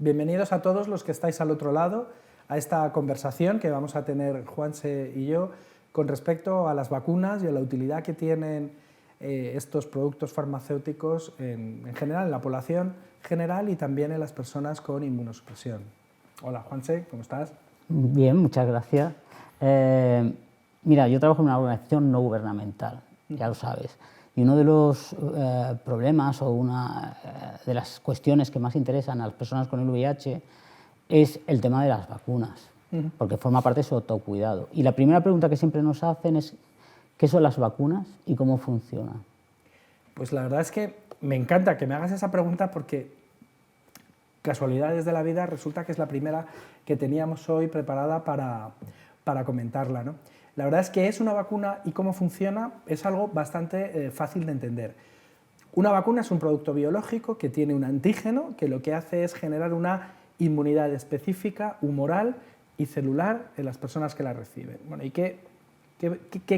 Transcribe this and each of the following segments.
Bienvenidos a todos los que estáis al otro lado a esta conversación que vamos a tener Juanse y yo con respecto a las vacunas y a la utilidad que tienen estos productos farmacéuticos en general, en la población general y también en las personas con inmunosupresión. Hola Juanse, ¿cómo estás? Bien, muchas gracias. Mira, yo trabajo en una organización no gubernamental, ya lo sabes, y uno de los problemas o una de las cuestiones que más interesan a las personas con el VIH es el tema de las vacunas, porque forma parte de su autocuidado. Y la primera pregunta que siempre nos hacen es ¿qué son las vacunas y cómo funcionan? Pues la verdad es que me encanta que me hagas esa pregunta porque casualidades de la vida resulta que es la primera que teníamos hoy preparada para comentarla, ¿no? La verdad es que es una vacuna y cómo funciona es algo bastante fácil de entender. Una vacuna es un producto biológico que tiene un antígeno que lo que hace es generar una inmunidad específica, humoral y celular en las personas que la reciben. Bueno, ¿y qué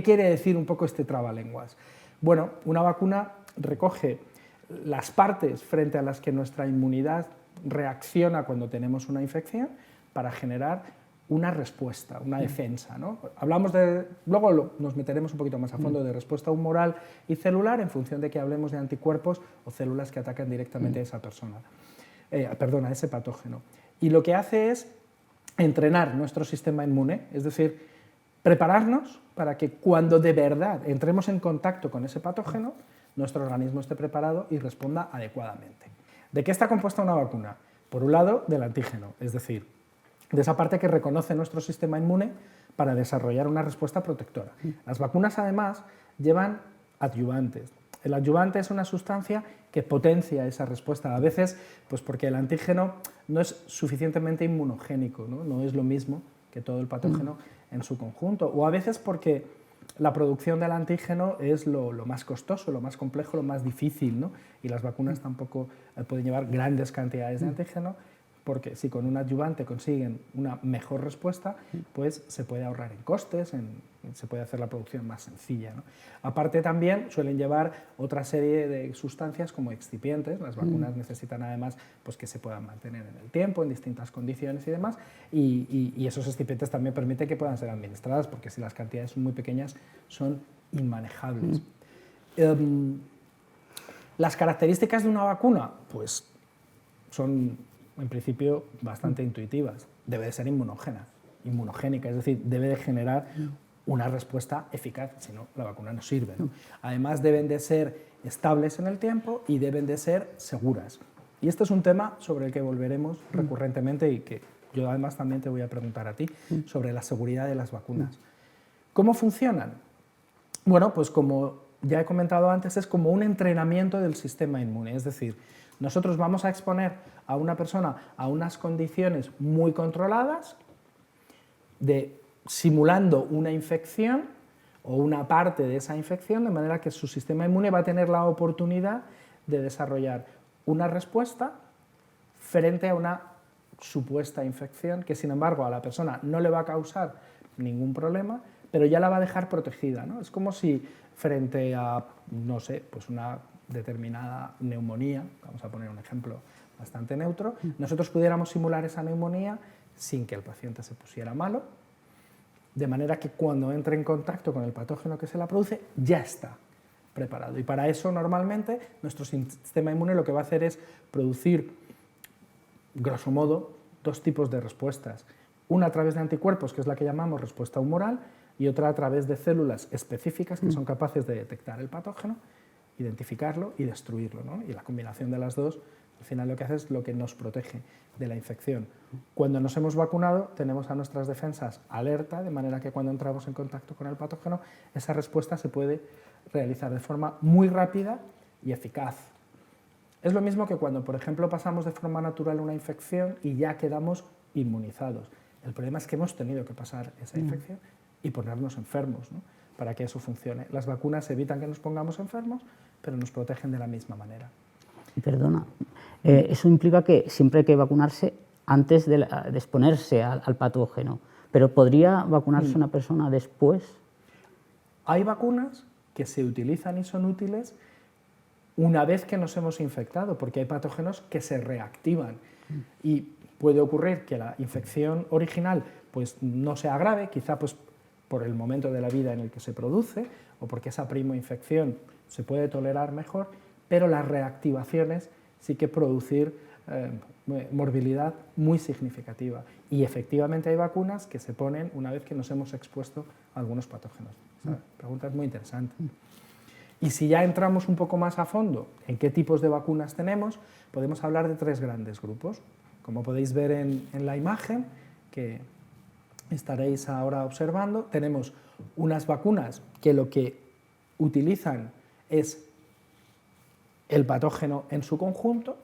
quiere decir un poco este trabalenguas? Bueno, una vacuna recoge las partes frente a las que nuestra inmunidad reacciona cuando tenemos una infección para generar una respuesta, una defensa, ¿no? Luego nos meteremos un poquito más a fondo de respuesta humoral y celular en función de que hablemos de anticuerpos o células que atacan directamente a esa persona, a ese patógeno. Y lo que hace es entrenar nuestro sistema inmune, es decir, prepararnos para que cuando de verdad entremos en contacto con ese patógeno, nuestro organismo esté preparado y responda adecuadamente. ¿De qué está compuesta una vacuna? Por un lado, del antígeno, es decir, de esa parte que reconoce nuestro sistema inmune para desarrollar una respuesta protectora. Las vacunas, además, llevan adyuvantes. El adyuvante es una sustancia que potencia esa respuesta, a veces pues porque el antígeno no es suficientemente inmunogénico, no es lo mismo que todo el patógeno en su conjunto, o a veces porque la producción del antígeno es lo más costoso, lo más complejo, lo más difícil, ¿no? Y las vacunas tampoco pueden llevar grandes cantidades de antígeno, porque si con un adyuvante consiguen una mejor respuesta, pues se puede ahorrar en costes, se puede hacer la producción más sencilla, ¿no? Aparte también suelen llevar otra serie de sustancias como excipientes. Las vacunas necesitan además pues, que se puedan mantener en el tiempo, en distintas condiciones y demás, y esos excipientes también permiten que puedan ser administradas, porque si las cantidades son muy pequeñas son inmanejables. Las características de una vacuna, pues son en principio bastante intuitivas. Debe de ser inmunogénica, es decir, debe de generar una respuesta eficaz, si no la vacuna no sirve, ¿no? Además deben de ser estables en el tiempo y deben de ser seguras. Y este es un tema sobre el que volveremos recurrentemente y que yo además también te voy a preguntar a ti sobre la seguridad de las vacunas. ¿Cómo funcionan? Bueno, pues como ya he comentado antes, es como un entrenamiento del sistema inmune, es decir, nosotros vamos a exponer a una persona a unas condiciones muy controladas, simulando una infección o una parte de esa infección, de manera que su sistema inmune va a tener la oportunidad de desarrollar una respuesta frente a una supuesta infección que, sin embargo, a la persona no le va a causar ningún problema, pero ya la va a dejar protegida, ¿no? Es como si frente a, no sé, pues una determinada neumonía, vamos a poner un ejemplo bastante neutro, nosotros pudiéramos simular esa neumonía sin que el paciente se pusiera malo, de manera que cuando entre en contacto con el patógeno que se la produce, ya está preparado. Y para eso, normalmente, nuestro sistema inmune lo que va a hacer es producir, grosso modo, dos tipos de respuestas. Una a través de anticuerpos, que es la que llamamos respuesta humoral, y otra a través de células específicas que son capaces de detectar el patógeno, identificarlo y destruirlo, ¿no? Y la combinación de las dos, al final lo que hace es lo que nos protege de la infección. Cuando nos hemos vacunado, tenemos a nuestras defensas alerta, de manera que cuando entramos en contacto con el patógeno, esa respuesta se puede realizar de forma muy rápida y eficaz. Es lo mismo que cuando, por ejemplo, pasamos de forma natural una infección y ya quedamos inmunizados. El problema es que hemos tenido que pasar esa infección y ponernos enfermos, ¿no? Para que eso funcione. Las vacunas evitan que nos pongamos enfermos, pero nos protegen de la misma manera. Perdona, eso implica que siempre hay que vacunarse antes de exponerse al patógeno, pero ¿podría vacunarse una persona después? Hay vacunas que se utilizan y son útiles una vez que nos hemos infectado, porque hay patógenos que se reactivan. Y puede ocurrir que la infección original pues, no sea grave, quizá pues, por el momento de la vida en el que se produce o porque esa primoinfección se puede tolerar mejor, pero las reactivaciones sí que producir morbilidad muy significativa. Y efectivamente hay vacunas que se ponen una vez que nos hemos expuesto a algunos patógenos. Esa pregunta es muy interesante. Y si ya entramos un poco más a fondo en qué tipos de vacunas tenemos, podemos hablar de 3 grandes grupos. Como podéis ver en la imagen que estaréis ahora observando, tenemos unas vacunas que lo que utilizan es el patógeno en su conjunto,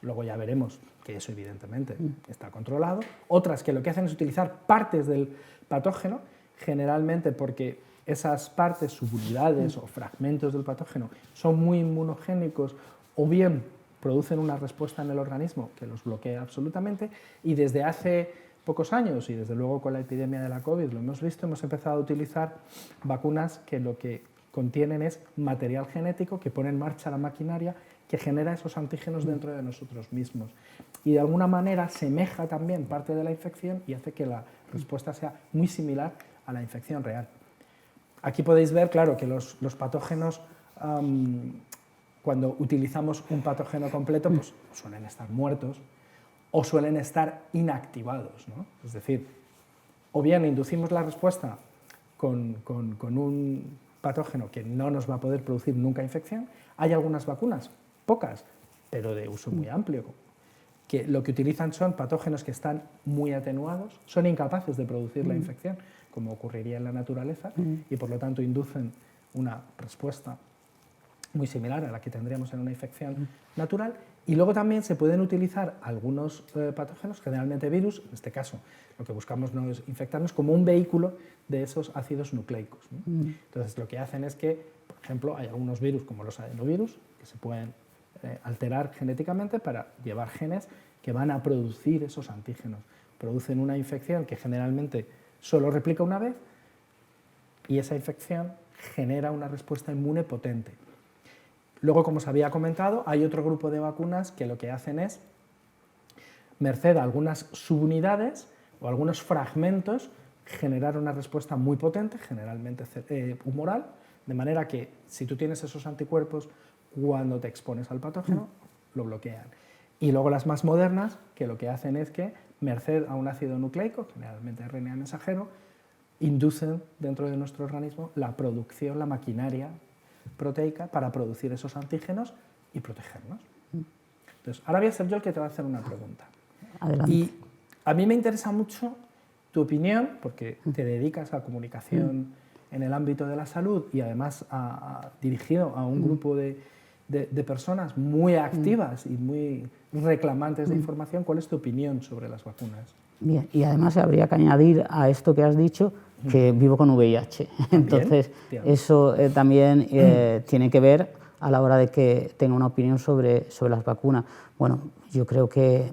luego ya veremos que eso evidentemente está controlado, otras que lo que hacen es utilizar partes del patógeno, generalmente porque esas partes, subunidades o fragmentos del patógeno son muy inmunogénicos o bien producen una respuesta en el organismo que los bloquea absolutamente, y desde hace pocos años, y desde luego con la epidemia de la COVID lo hemos visto, hemos empezado a utilizar vacunas que lo que contienen es material genético que pone en marcha la maquinaria que genera esos antígenos dentro de nosotros mismos. Y de alguna manera semeja también parte de la infección y hace que la respuesta sea muy similar a la infección real. Aquí podéis ver, claro, que los patógenos, cuando utilizamos un patógeno completo, pues suelen estar muertos o suelen estar inactivados, ¿no? Es decir, o bien inducimos la respuesta con un patógeno que no nos va a poder producir nunca infección. Hay algunas vacunas, pocas, pero de uso muy amplio, que lo que utilizan son patógenos que están muy atenuados, son incapaces de producir la infección, como ocurriría en la naturaleza, y por lo tanto inducen una respuesta muy similar a la que tendríamos en una infección natural. Y luego también se pueden utilizar algunos patógenos, generalmente virus, en este caso lo que buscamos no es infectarnos, como un vehículo de esos ácidos nucleicos, ¿no? Entonces lo que hacen es que, por ejemplo, hay algunos virus como los adenovirus que se pueden alterar genéticamente para llevar genes que van a producir esos antígenos. Producen una infección que generalmente solo replica una vez y esa infección genera una respuesta inmune potente. Luego, como os había comentado, hay otro grupo de vacunas que lo que hacen es, merced a algunas subunidades o algunos fragmentos, generar una respuesta muy potente, generalmente humoral, de manera que si tú tienes esos anticuerpos, cuando te expones al patógeno, lo bloquean. Y luego las más modernas, que lo que hacen es que, merced a un ácido nucleico, generalmente RNA mensajero, inducen dentro de nuestro organismo la producción, la maquinaria proteica para producir esos antígenos y protegernos. Entonces, ahora voy a ser yo el que te va a hacer una pregunta. Adelante. Y a mí me interesa mucho tu opinión, porque te dedicas a comunicación en el ámbito de la salud y además dirigido a un grupo de personas muy activas y muy reclamantes de información. ¿Cuál es tu opinión sobre las vacunas? Bien, y además habría que añadir a esto que has dicho que vivo con VIH. Entonces, eso también tiene que ver a la hora de que tenga una opinión sobre las vacunas. Bueno, yo creo que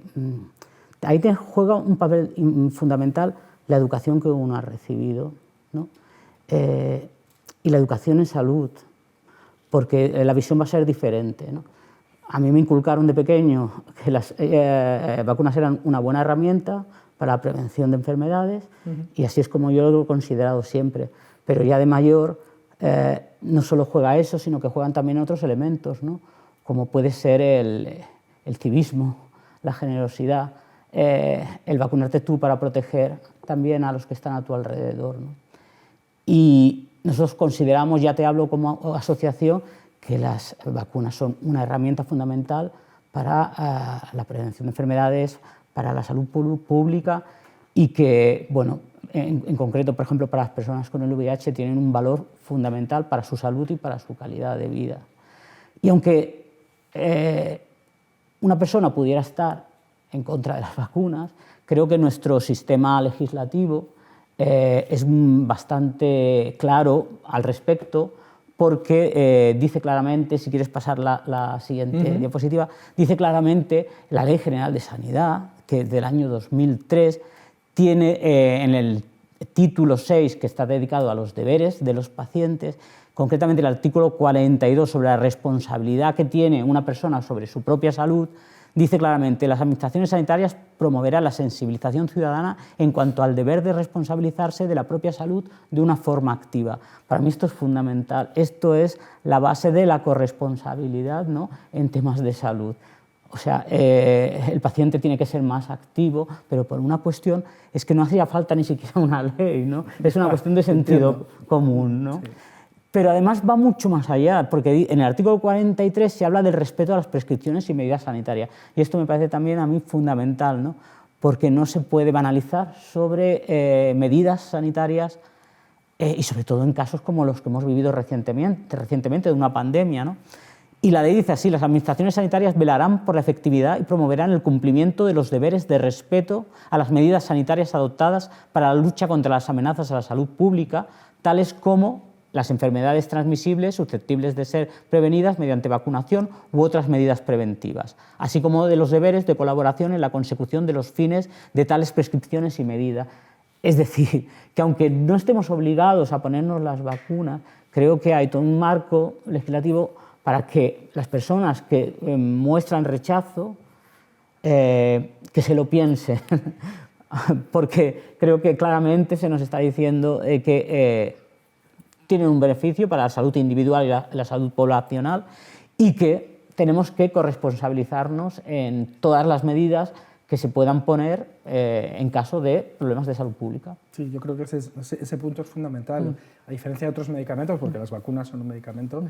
ahí juega un papel fundamental la educación que uno ha recibido, ¿no? Y la educación en salud, porque la visión va a ser diferente, ¿no? A mí me inculcaron de pequeño que las vacunas eran una buena herramienta para la prevención de enfermedades, y así es como yo lo he considerado siempre. Pero ya de mayor no solo juega eso, sino que juegan también otros elementos, ¿no? Como puede ser el civismo, la generosidad, el vacunarte tú para proteger también a los que están a tu alrededor, ¿no? Y nosotros consideramos, ya te hablo como asociación, que las vacunas son una herramienta fundamental para la prevención de enfermedades, para la salud pública, y que, bueno, en concreto, por ejemplo, para las personas con el VIH tienen un valor fundamental para su salud y para su calidad de vida. Y aunque una persona pudiera estar en contra de las vacunas, creo que nuestro sistema legislativo es bastante claro al respecto, porque dice claramente, si quieres pasar la siguiente diapositiva, dice claramente la Ley General de Sanidad, que del año 2003 tiene en el título 6, que está dedicado a los deberes de los pacientes, concretamente el artículo 42 sobre la responsabilidad que tiene una persona sobre su propia salud, Dice claramente, las administraciones sanitarias promoverán la sensibilización ciudadana en cuanto al deber de responsabilizarse de la propia salud de una forma activa. Para mí esto es fundamental, esto es la base de la corresponsabilidad, ¿no?, en temas de salud. O sea, el paciente tiene que ser más activo, pero por una cuestión es que no hacía falta ni siquiera una ley, ¿no? Es una cuestión de sentido común, ¿no? Sí. Pero además va mucho más allá, porque en el artículo 43 se habla del respeto a las prescripciones y medidas sanitarias. Y esto me parece también a mí fundamental, ¿no?, porque no se puede banalizar sobre medidas sanitarias y sobre todo en casos como los que hemos vivido recientemente de una pandemia, ¿no? Y la ley dice así, las administraciones sanitarias velarán por la efectividad y promoverán el cumplimiento de los deberes de respeto a las medidas sanitarias adoptadas para la lucha contra las amenazas a la salud pública, tales como las enfermedades transmisibles susceptibles de ser prevenidas mediante vacunación u otras medidas preventivas, así como de los deberes de colaboración en la consecución de los fines de tales prescripciones y medidas. Es decir, que aunque no estemos obligados a ponernos las vacunas, creo que hay todo un marco legislativo para que las personas que muestran rechazo, que se lo piensen, porque creo que claramente se nos está diciendo que tienen un beneficio para la salud individual y la salud poblacional y que tenemos que corresponsabilizarnos en todas las medidas que se puedan poner en caso de problemas de salud pública. Sí, yo creo que ese punto es fundamental. A diferencia de otros medicamentos, porque las vacunas son un medicamento,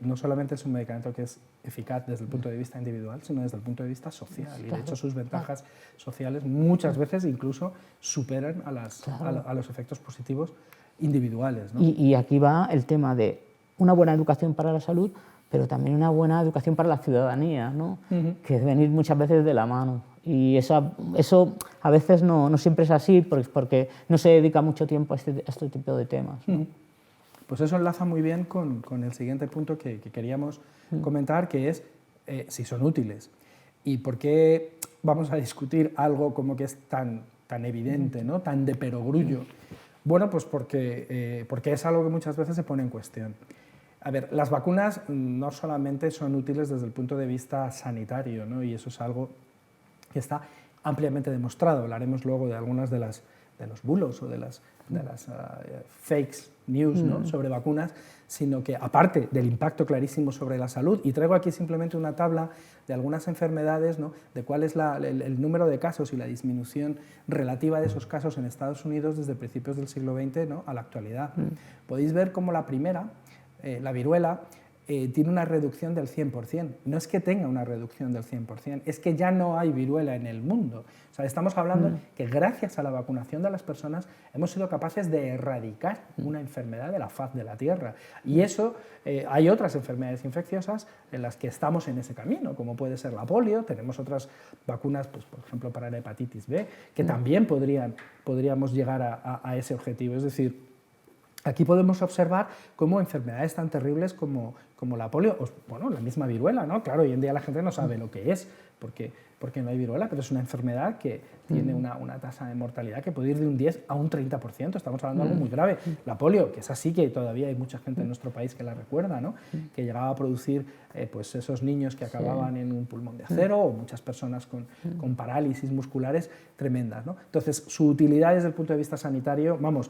no solamente es un medicamento que es eficaz desde el punto de vista individual, sino desde el punto de vista social. Y de hecho sus ventajas sociales muchas veces incluso superan a los efectos positivos individuales, ¿no? Y aquí va el tema de una buena educación para la salud, pero también una buena educación para la ciudadanía, ¿no? Que deben ir muchas veces de la mano. Y eso a veces no siempre es así, porque no se dedica mucho tiempo a este tipo de temas, ¿no? Pues eso enlaza muy bien con el siguiente punto que queríamos comentar, que es si son útiles. ¿Y por qué vamos a discutir algo como que es tan evidente, ¿no?, tan de perogrullo? Bueno, pues porque es algo que muchas veces se pone en cuestión. A ver, las vacunas no solamente son útiles desde el punto de vista sanitario, ¿no?, y eso es algo que está ampliamente demostrado. Hablaremos luego de algunas de los bulos o de las fakes news, ¿no?, sobre vacunas, sino que aparte del impacto clarísimo sobre la salud, y traigo aquí simplemente una tabla de algunas enfermedades, ¿no?, de cuál es el número de casos y la disminución relativa de esos casos en Estados Unidos desde principios del siglo XX, ¿no?, a la actualidad. Podéis ver cómo la primera, la viruela, tiene una reducción del 100%. No es que tenga una reducción del 100%, es que ya no hay viruela en el mundo. O sea, estamos hablando que gracias a la vacunación de las personas hemos sido capaces de erradicar una enfermedad de la faz de la Tierra. Y eso, hay otras enfermedades infecciosas en las que estamos en ese camino, como puede ser la polio. Tenemos otras vacunas, pues, por ejemplo, para la hepatitis B, que también podríamos llegar a ese objetivo. Es decir, aquí podemos observar cómo enfermedades tan terribles como la polio, o bueno, la misma viruela, ¿no? Claro, hoy en día la gente no sabe lo que es, porque no hay viruela, pero es una enfermedad que tiene una tasa de mortalidad que puede ir de un 10 a un 30%, estamos hablando de algo muy grave. La polio, que es así, que todavía hay mucha gente en nuestro país que la recuerda, ¿no?, que llegaba a producir pues esos niños que acababan en un pulmón de acero, o muchas personas con parálisis musculares tremendas, ¿no? Entonces, su utilidad desde el punto de vista sanitario, vamos,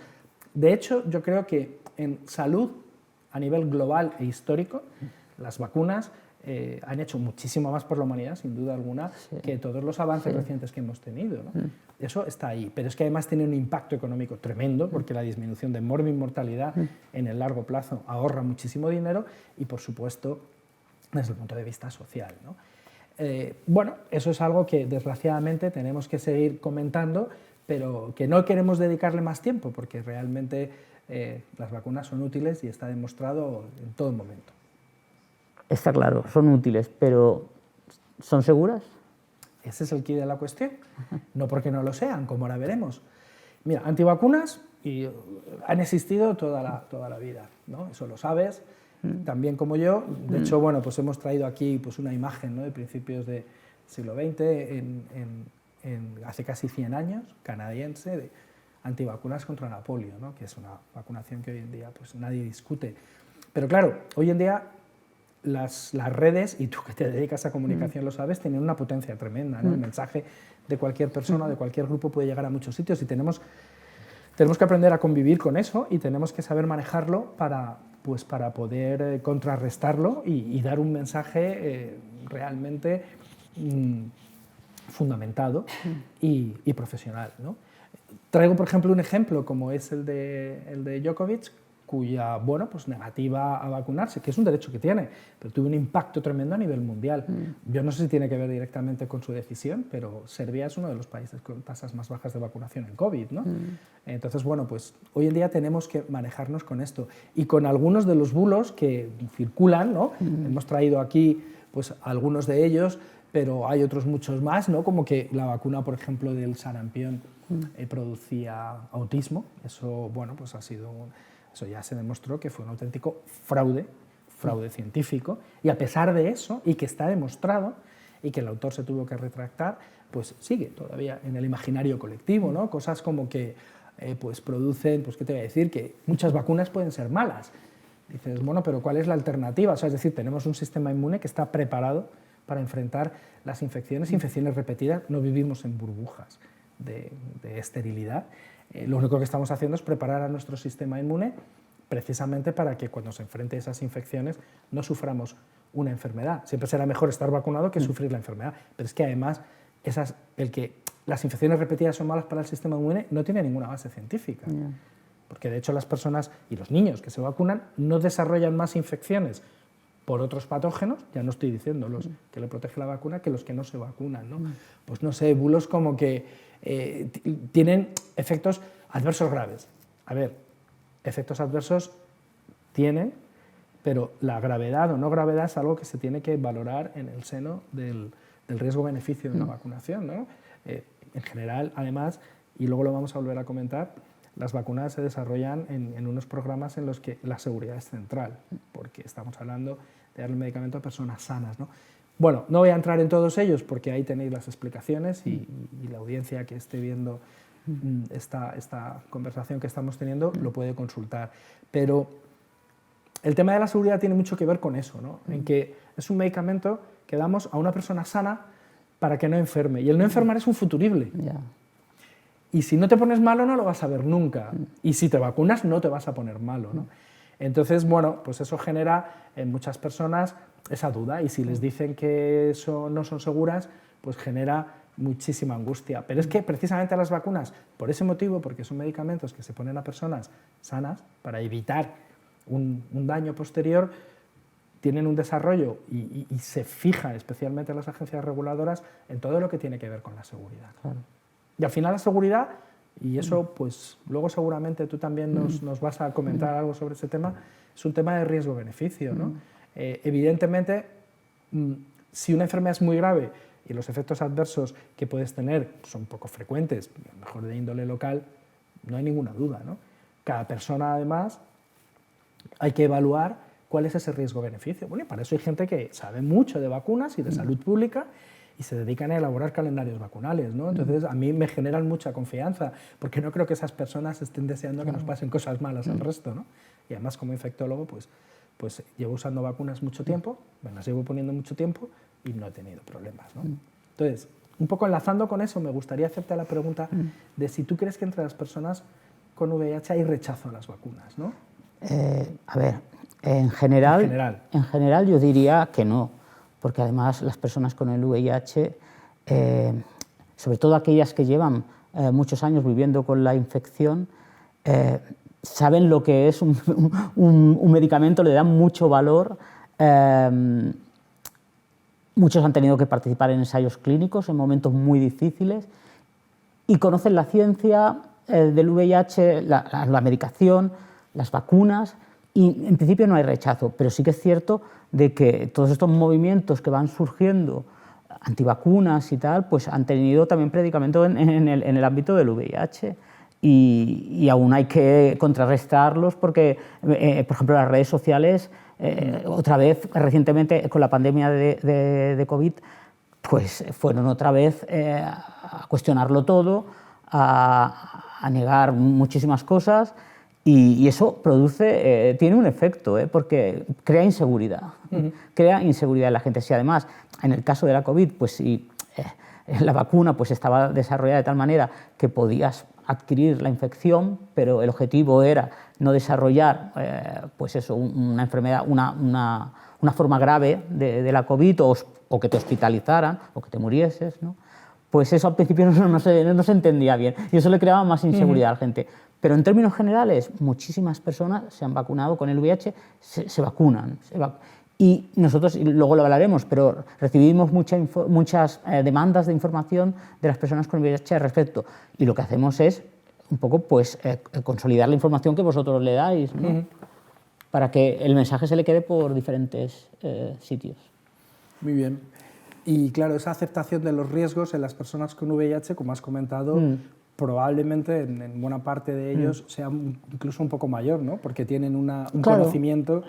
de hecho, yo creo que en salud, a nivel global e histórico, las vacunas han hecho muchísimo más por la humanidad, sin duda alguna, que todos los avances recientes que hemos tenido, ¿no? Eso está ahí, pero es que además tiene un impacto económico tremendo, porque la disminución de mortalidad en el largo plazo ahorra muchísimo dinero y, por supuesto, desde el punto de vista social, ¿no? Bueno, eso es algo que desgraciadamente tenemos que seguir comentando, pero que no queremos dedicarle más tiempo, porque realmente las vacunas son útiles y está demostrado en todo momento. Está claro, son útiles, pero ¿son seguras? Ese es el quid de la cuestión. No porque no lo sean, como ahora veremos. Mira, antivacunas han existido toda la vida, ¿no? Eso lo sabes, también como yo. De hecho, bueno, pues hemos traído aquí pues una imagen, ¿no?, de principios del siglo XX, hace casi 100 años, canadiense, de antivacunas contra la polio, ¿no?, que es una vacunación que hoy en día pues nadie discute. Pero claro, hoy en día las redes, y tú que te dedicas a comunicación lo sabes, tienen una potencia tremenda, ¿no? El mensaje de cualquier persona, de cualquier grupo puede llegar a muchos sitios y tenemos que aprender a convivir con eso y tenemos que saber manejarlo para poder contrarrestarlo y dar un mensaje realmente fundamentado y profesional, ¿no? Traigo, por ejemplo, un ejemplo como es el de Djokovic, cuya negativa a vacunarse, que es un derecho que tiene, pero tuvo un impacto tremendo a nivel mundial. Yo no sé si tiene que ver directamente con su decisión, pero Serbia es uno de los países con tasas más bajas de vacunación en COVID, ¿no? Entonces, pues hoy en día tenemos que manejarnos con esto y con algunos de los bulos que circulan, ¿no? Hemos traído aquí pues algunos de ellos, pero hay otros muchos más, ¿no? Como que la vacuna, por ejemplo, del sarampión producía autismo. Eso, pues ha sido... Eso ya se demostró que fue un auténtico fraude científico, y a pesar de eso, y que está demostrado, y que el autor se tuvo que retractar, pues sigue todavía en el imaginario colectivo, ¿no? Cosas como que pues producen, pues qué te voy a decir, que muchas vacunas pueden ser malas. Dices, pero ¿cuál es la alternativa? O sea, es decir, tenemos un sistema inmune que está preparado para enfrentar las infecciones repetidas, no vivimos en burbujas de esterilidad. Lo único que estamos haciendo es preparar a nuestro sistema inmune precisamente para que cuando se enfrente a esas infecciones no suframos una enfermedad. Siempre será mejor estar vacunado que sufrir la enfermedad, pero es que además el que las infecciones repetidas son malas para el sistema inmune no tiene ninguna base científica, porque de hecho las personas y los niños que se vacunan no desarrollan más infecciones por otros patógenos, ya no estoy diciendo los que le protege la vacuna, que los que no se vacunan, ¿no? Pues no sé, bulos como que tienen efectos adversos graves. A ver, efectos adversos tienen, pero la gravedad o no gravedad es algo que se tiene que valorar en el seno del riesgo-beneficio de una vacunación, ¿no? En general, además, y luego lo vamos a volver a comentar, las vacunas se desarrollan en unos programas en los que la seguridad es central, porque estamos hablando de dar el medicamento a personas sanas, ¿no? Bueno, no voy a entrar en todos ellos porque ahí tenéis las explicaciones y la audiencia que esté viendo esta conversación que estamos teniendo lo puede consultar. Pero el tema de la seguridad tiene mucho que ver con eso, ¿no? En que es un medicamento que damos a una persona sana para que no enferme. Y el no enfermar es un futurible. Y si no te pones malo no lo vas a ver nunca. Y si te vacunas no te vas a poner malo, ¿no? Entonces, pues eso genera en muchas personas esa duda, y si les dicen que eso no son seguras, pues genera muchísima angustia. Pero es que precisamente las vacunas, por ese motivo, porque son medicamentos que se ponen a personas sanas para evitar un daño posterior, tienen un desarrollo y se fijan especialmente las agencias reguladoras en todo lo que tiene que ver con la seguridad. Claro. Y al final la seguridad, y eso pues luego seguramente tú también nos vas a comentar algo sobre ese tema, es un tema de riesgo-beneficio, ¿no? Evidentemente, si una enfermedad es muy grave y los efectos adversos que puedes tener son poco frecuentes, a lo mejor de índole local, no hay ninguna duda, ¿no? Cada persona, además, hay que evaluar cuál es ese riesgo-beneficio. Bueno, y para eso hay gente que sabe mucho de vacunas y de salud pública y se dedican a elaborar calendarios vacunales, ¿no? Entonces, a mí me generan mucha confianza, porque no creo que esas personas estén deseando que nos pasen cosas malas al resto, ¿no? Y además, como infectólogo, pues llevo usando vacunas mucho tiempo, me las llevo poniendo mucho tiempo y no he tenido problemas, ¿no? Entonces, un poco enlazando con eso, me gustaría hacerte la pregunta de si tú crees que entre las personas con VIH hay rechazo a las vacunas, ¿no? A ver, en general yo diría que no, porque además las personas con el VIH, sobre todo aquellas que llevan muchos años viviendo con la infección, saben lo que es un medicamento, le dan mucho valor. Muchos han tenido que participar en ensayos clínicos en momentos muy difíciles y conocen la ciencia del VIH, la medicación, las vacunas, y en principio no hay rechazo, pero sí que es cierto de que todos estos movimientos que van surgiendo, antivacunas y tal, pues han tenido también predicamento en el ámbito del VIH. Y aún hay que contrarrestarlos porque, por ejemplo, las redes sociales, otra vez, recientemente con la pandemia de COVID, pues fueron otra vez a cuestionarlo todo, a negar muchísimas cosas Y eso produce, tiene un efecto, porque crea inseguridad. Crea inseguridad en la gente. Si además, en el caso de la COVID, pues si la vacuna pues estaba desarrollada de tal manera que podías adquirir la infección, pero el objetivo era no desarrollar pues eso, una enfermedad, una forma grave de la COVID o que te hospitalizaran o que te murieses, ¿no? Pues eso al principio no se entendía bien y eso le creaba más inseguridad a la gente. Pero en términos generales, muchísimas personas se han vacunado con el VIH, se vacunan. Y nosotros, y luego lo hablaremos, pero recibimos muchas demandas de información de las personas con el VIH al respecto. Y lo que hacemos es un poco pues, consolidar la información que vosotros le dais, ¿no? Para que el mensaje se le quede por diferentes sitios. Muy bien. Y claro, esa aceptación de los riesgos en las personas con VIH, como has comentado, probablemente en buena parte de ellos sea incluso un poco mayor, ¿no? Porque tienen un claro, conocimiento...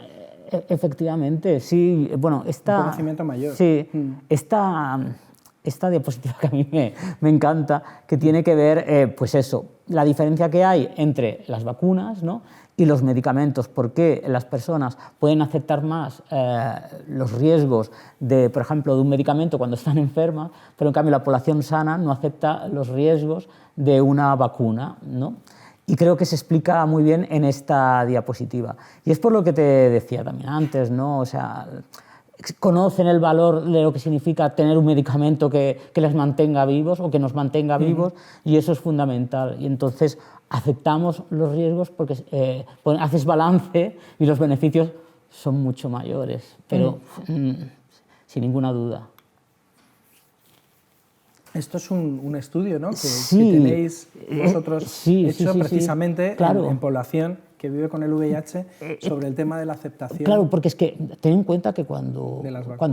Efectivamente, sí. Bueno, un conocimiento mayor. Sí, esta diapositiva que a mí me encanta, que tiene que ver, pues eso, la diferencia que hay entre las vacunas, ¿no?, y los medicamentos, por qué las personas pueden aceptar más los riesgos, por ejemplo, de un medicamento cuando están enfermas, pero en cambio la población sana no acepta los riesgos de una vacuna, ¿no? Y creo que se explica muy bien en esta diapositiva. Y es por lo que te decía también antes, ¿no? O sea, conocen el valor de lo que significa tener un medicamento que les mantenga vivos o que nos mantenga vivos, y eso es fundamental. Y entonces aceptamos los riesgos porque haces balance y los beneficios son mucho mayores, pero sin ninguna duda. Esto es un estudio, ¿no?, que tenéis vosotros hecho precisamente claro, en población que vive con el VIH sobre el tema de la aceptación. Claro, porque es que ten en cuenta que cuando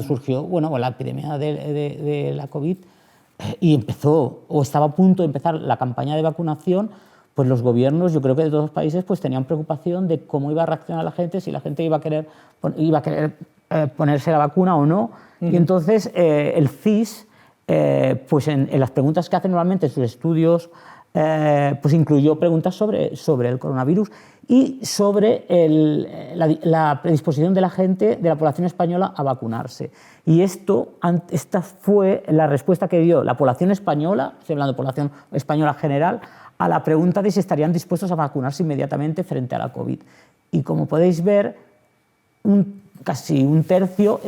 surgió, bueno, la epidemia de la COVID y empezó, o estaba a punto de empezar la campaña de vacunación, pues los gobiernos, yo creo que de todos los países, pues tenían preocupación de cómo iba a reaccionar la gente, si la gente iba a querer ponerse la vacuna o no. Y entonces el CIS, pues en las preguntas que hacen normalmente en sus estudios, pues incluyó preguntas sobre el coronavirus y sobre la predisposición de la gente, de la población española, a vacunarse. Y esta fue la respuesta que dio la población española, estoy hablando de población española general, a la pregunta de si estarían dispuestos a vacunarse inmediatamente frente a la COVID. Y como podéis ver, casi un tercio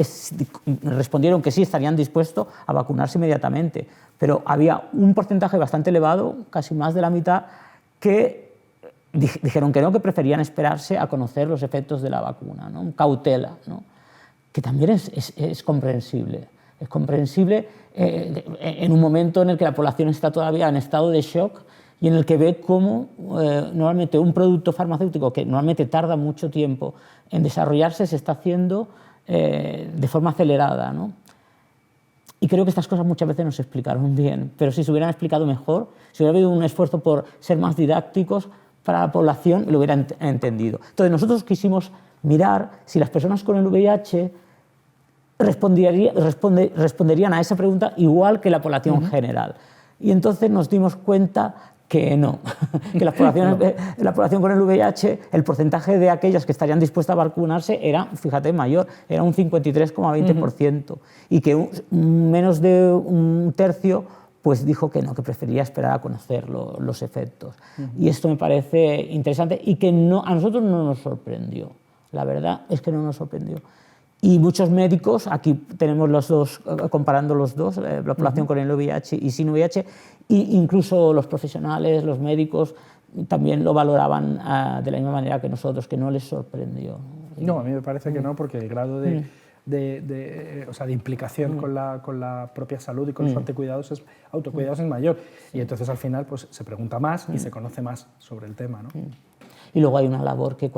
respondieron que sí, estarían dispuestos a vacunarse inmediatamente, pero había un porcentaje bastante elevado, casi más de la mitad, que dijeron que no, que preferían esperarse a conocer los efectos de la vacuna, ¿no? Cautela, ¿no? Que también es comprensible. Es comprensible en un momento en el que la población está todavía en estado de shock y en el que ve cómo normalmente un producto farmacéutico que normalmente tarda mucho tiempo en desarrollarse se está haciendo de forma acelerada, ¿no? Y creo que estas cosas muchas veces no se explicaron bien, pero si se hubieran explicado mejor, si hubiera habido un esfuerzo por ser más didácticos para la población, lo hubieran entendido. Entonces nosotros quisimos mirar si las personas con el VIH responderían a esa pregunta igual que la población general. Y entonces nos dimos cuenta que no, que la población con el VIH, el porcentaje de aquellas que estarían dispuestas a vacunarse era, fíjate, mayor, era un 53,20%, y que menos de un tercio pues dijo que no, que prefería esperar a conocer los efectos. Y esto me parece interesante y que a nosotros no nos sorprendió, la verdad es que no nos sorprendió. Y muchos médicos, aquí tenemos los dos, comparando los dos, la población con el VIH y sin VIH, e incluso los profesionales, los médicos, también lo valoraban de la misma manera que nosotros, que no les sorprendió. No, a mí me parece que no, porque el grado de implicación con la propia salud y con los autocuidados es mayor. Y entonces al final pues, se pregunta más y se conoce más sobre el tema, ¿no? Y luego hay una labor que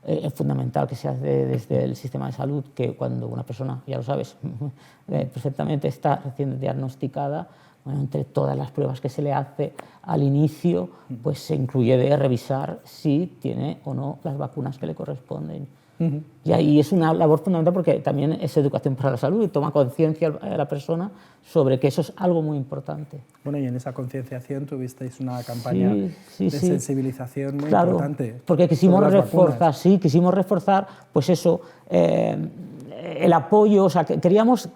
es fundamental que se hace desde el sistema de salud, que cuando una persona, ya lo sabes perfectamente, está recién diagnosticada, bueno, entre todas las pruebas que se le hace al inicio, pues se incluye de revisar si tiene o no las vacunas que le corresponden. Y ahí es una labor fundamental porque también es educación para la salud y toma conciencia a la persona sobre que eso es algo muy importante. Bueno, y en esa concienciación tuvisteis una campaña sí, de sensibilización muy claro, importante. Porque quisimos reforzar, quisimos reforzar, pues eso, el apoyo, o sea, que queríamos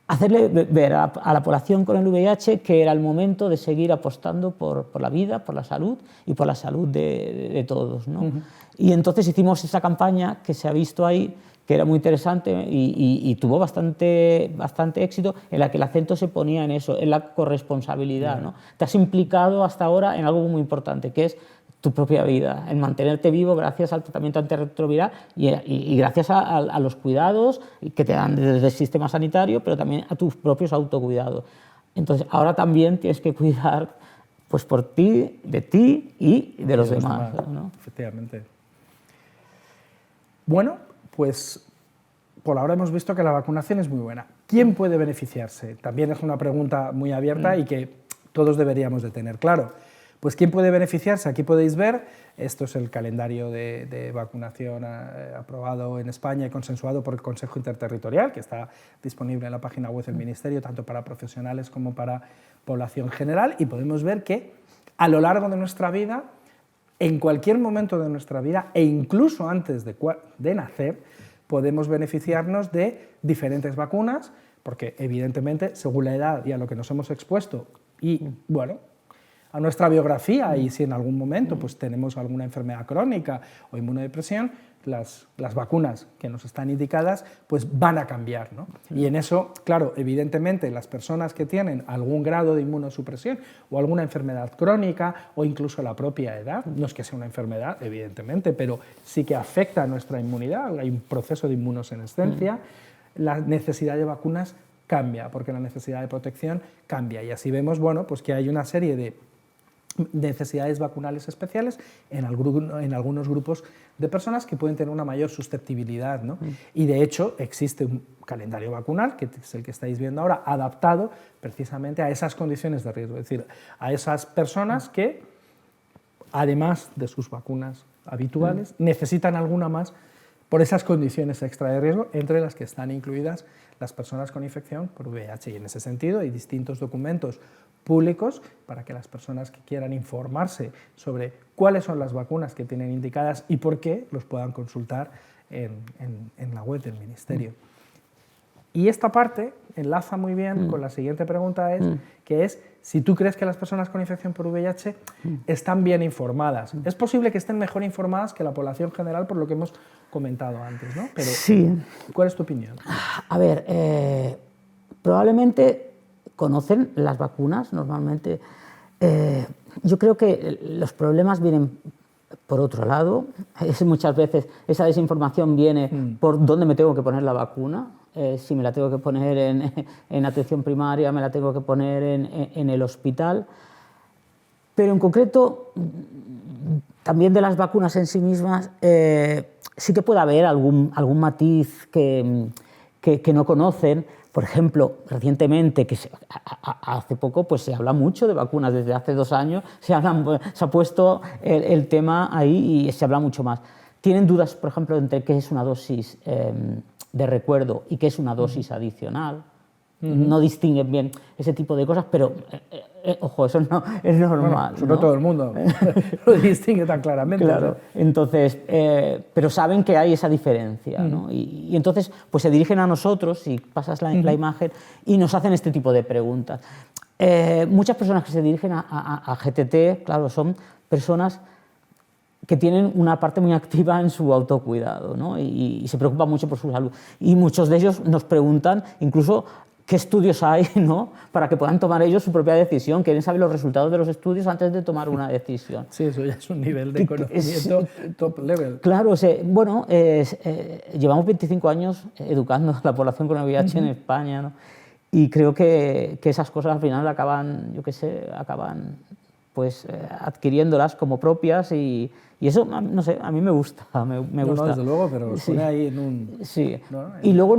hacerle ver a la población con el VIH que era el momento de seguir apostando por la vida, por la salud y por la salud de todos, ¿no? Y entonces hicimos esa campaña que se ha visto ahí, que era muy interesante y tuvo bastante éxito, en la que el acento se ponía en eso, en la corresponsabilidad, ¿no? Te has implicado hasta ahora en algo muy importante, que es tu propia vida, en mantenerte vivo gracias al tratamiento antirretroviral y gracias a los cuidados que te dan desde el sistema sanitario, pero también a tus propios autocuidados. Entonces, ahora también tienes que cuidar pues, por ti, de ti y de los demás, ¿no? Efectivamente. Bueno, pues por ahora hemos visto que la vacunación es muy buena. ¿Quién puede beneficiarse? También es una pregunta muy abierta y que todos deberíamos de tener claro. Pues ¿quién puede beneficiarse? Aquí podéis ver, esto es el calendario de vacunación aprobado en España y consensuado por el Consejo Interterritorial, que está disponible en la página web del Ministerio, tanto para profesionales como para población general, y podemos ver que a lo largo de nuestra vida, en cualquier momento de nuestra vida, e incluso antes de nacer, podemos beneficiarnos de diferentes vacunas, porque evidentemente, según la edad y a lo que nos hemos expuesto, y bueno, a nuestra biografía y si en algún momento pues, tenemos alguna enfermedad crónica o inmunodepresión, las vacunas que nos están indicadas pues, van a cambiar, ¿no? Y en eso, claro, evidentemente las personas que tienen algún grado de inmunosupresión o alguna enfermedad crónica o incluso la propia edad, no es que sea una enfermedad, evidentemente, pero sí que afecta a nuestra inmunidad, hay un proceso de inmunosenescencia, la necesidad de vacunas cambia, porque la necesidad de protección cambia. Y así vemos, bueno, pues que hay una serie de necesidades vacunales especiales en algunos grupos de personas que pueden tener una mayor susceptibilidad, ¿no? Y de hecho existe un calendario vacunal, que es el que estáis viendo ahora, adaptado precisamente a esas condiciones de riesgo, es decir, a esas personas que, además de sus vacunas habituales, necesitan alguna más por esas condiciones extra de riesgo, entre las que están incluidas las personas con infección por VIH. Y en ese sentido hay distintos documentos públicos para que las personas que quieran informarse sobre cuáles son las vacunas que tienen indicadas y por qué los puedan consultar en la web del Ministerio. Y esta parte enlaza muy bien con la siguiente pregunta, que es si tú crees que las personas con infección por VIH están bien informadas. Es posible que estén mejor informadas que la población general, por lo que hemos comentado antes, ¿no? Pero, sí. ¿cuál es tu opinión? A ver, probablemente conocen las vacunas normalmente. Yo creo que los problemas vienen por otro lado. Muchas veces esa desinformación viene por dónde me tengo que poner la vacuna. Si me la tengo que poner en atención primaria, me la tengo que poner en el hospital. Pero en concreto, también de las vacunas en sí mismas, sí que puede haber algún matiz que no conocen. Por ejemplo, recientemente, hace poco, pues se habla mucho de vacunas, desde hace 2 años se ha puesto el tema ahí y se habla mucho más. Tienen dudas, por ejemplo, entre qué es una dosis de recuerdo y qué es una dosis adicional. No distinguen bien ese tipo de cosas, pero, ojo, eso no es normal. Bueno, no todo el mundo lo distingue tan claramente. Claro, ¿no? entonces, pero saben que hay esa diferencia, ¿no? Y entonces pues se dirigen a nosotros, si pasas la imagen, y nos hacen este tipo de preguntas. Muchas personas que se dirigen a GTT, claro, son personas que tienen una parte muy activa en su autocuidado, ¿no? y se preocupan mucho por su salud. Y muchos de ellos nos preguntan incluso qué estudios hay, ¿no?, para que puedan tomar ellos su propia decisión. Quieren saber los resultados de los estudios antes de tomar una decisión. Sí, eso ya es un nivel de conocimiento top level. Claro, bueno, llevamos 25 años educando a la población con VIH en España, ¿no? Y creo que esas cosas al final acaban, yo qué sé, pues adquiriéndolas como propias y eso, no sé, a mí me gusta. Me gusta. No, desde luego, pero pone ahí en un... Sí. ¿no? Y luego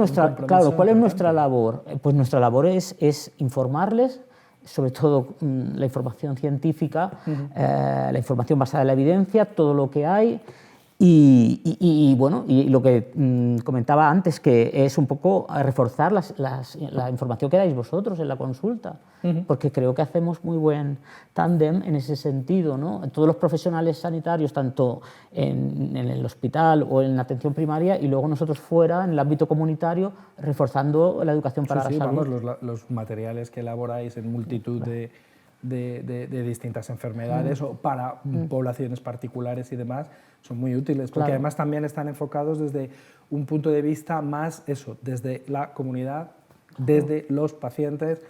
claro, ¿cuál es nuestra labor? Pues nuestra labor es informarles, sobre todo la información científica, la información basada en la evidencia, todo lo que hay, Bueno, y lo que comentaba antes, que es un poco reforzar la información que dais vosotros en la consulta, porque creo que hacemos muy buen tándem en ese sentido, ¿no? Todos los profesionales sanitarios, tanto en el hospital o en la atención primaria, y luego nosotros fuera, en el ámbito comunitario, reforzando la educación para la salud. Vamos, los materiales que elaboráis en multitud de distintas enfermedades o para poblaciones particulares y demás son muy útiles, porque además también están enfocados desde un punto de vista más eso, desde la comunidad, desde los pacientes,